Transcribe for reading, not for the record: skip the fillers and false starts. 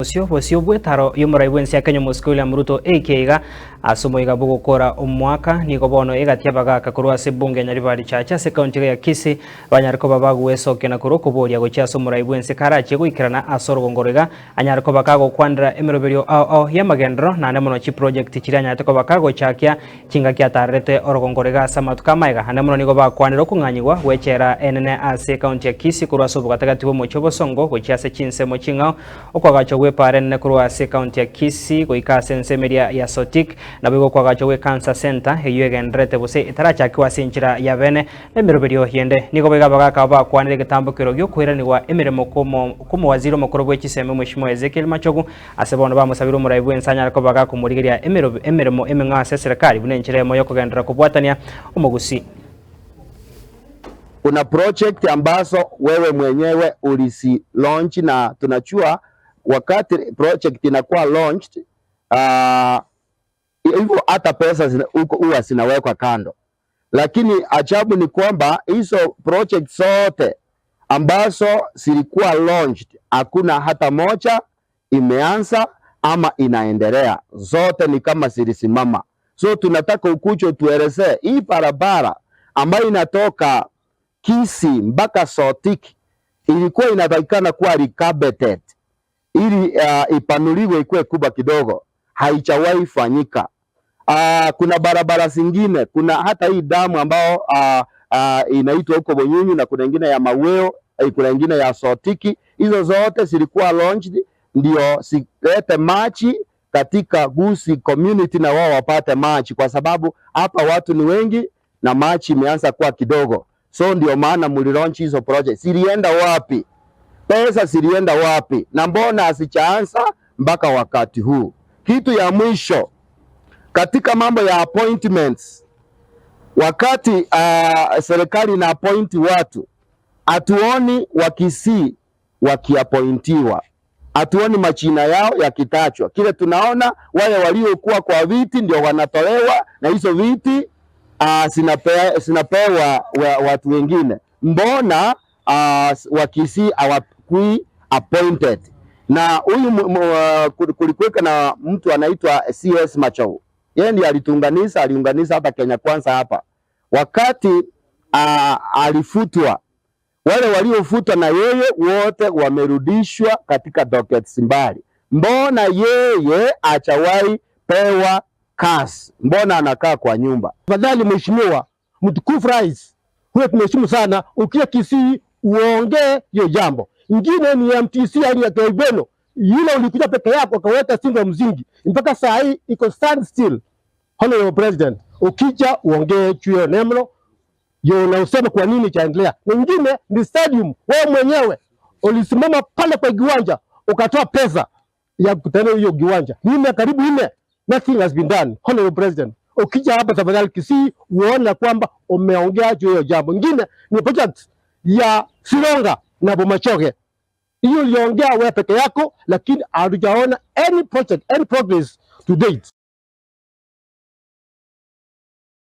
Bosio bwetaro yomuraibwensi Kenya Musculia Mruto ekeiga asomoiga bugukora omwaka nigo bono egatiabaga kakurwa se bunge nyaribari chacha se county ya Kisii banyariko babaguesoke na kuroko boria gocha somuraibwensi karache guikirana asorogongorega anyariko bakago kwandra emeroberio ao ya magendro na nemono chi project chiranya teko bakago chakia kinga kya tarete orogongorega samatuka maiga hanemono nigo bakwanira kunganyigwa wechera enene ase county ya Kisii kurwa sobo gatagatibo mochobo songo gocha se chinse mochinga okwagacho pare ne kurwa se county ya Kisii goika sensemeria ya Sotik na bigo kwa gacho cancer center heyegendrete bose itaracha kwa sinchira ya bene emeroberio yende niko bega baga kaba kwanire gitambo kirogyo kwiranirwa emiremo komo waziri mukuru bw'ekiseme Mheshimiwa Ezekiel Machogu asebono bamusabira muraibu ensanya ariko baga kumurigiria emiremo emengase serikali bunenchire moyo kugendera kubwatania umugusi. Kuna project ambazo wewe mwenyewe ulisi launch na tunachua wakati project inakuwa launched hivyo hata pesa huwa zinawekwa kando, lakini ajabu ni kwamba hizo project zote ambazo zilikuwa launched hakuna hata moja imeanza ama inaendelea, zote ni kama zilisimama. So tunataka ukucho tuelezee hii barabara ambayo inatoka Kisii mpaka Sotik ilikuwa inatakikana kuwa recabeted ili ipanuliwe ikuwe kubwa kidogo, haijawahi fanyika. Kuna barabara zingine, kuna hata hii damu ambao inaitwa huko Bonyunyu na kuna nyingine ya Maweo, kuna nyingine ya Sotiki. Hizo zote zilikuwa launched ndio silete maji katika Gusii community na wao wapate maji, kwa sababu hapa watu ni wengi na maji imeanza kuwa kidogo. So ndio maana muli launch hizo project. Zilienda wapi? Pesa zilienda wapi? Na mbona asichaanza mpaka wakati huu? Kitu ya mwisho katika mambo ya appointments, wakati serikali na appoint watu, hatuoni wa Kisii wakiappointiwa, hatuoni majina yao yakitachwa. Kile tunaona wale waliokuwa kwa viti ndio wanatolewa na hizo viti zinapewa watu wengine. Mbona wa Kisii hawakui appointed? Na huyu kulikuweka na mtu anaitwa CS Machogu, yeye ndiye aliunganisha hapa Kenya Kwanza hapa. Wakati alifutwa, wale waliofutwa na yeye wote wamerudishwa katika dockets mbali. Mbona yeye hajawahi pewa kazi? Mbona anakaa kwa nyumba? Fadhali Mheshimiwa Mtukufu Rais, huyo tumeheshimu sana, ukia Kisii uongee hiyo jambo. Ingine ni MTC hali ya Toibeno, yule ulikuja peke yako akaweka singo mzingi mpaka saa hii iko stand still. Honorable President, ukija uongee chuo nemlo yo na useme kwa nini chaendelea. Nyingine ni stadium, wewe mwenyewe ulisimama pale kwa kiwanja ukatoa pesa ya kutengeneza hiyo kiwanja. Nime karibu nne, nothing has been done. Honorable President, ukija hapa tafadhali Kisii uone kwamba umeongea juu hiyo jambo. Nyingine ni project ya Sironga na Bomachoge. Hiyo uliongea wewe peke yako, lakini hatujaona any project, any progress to date.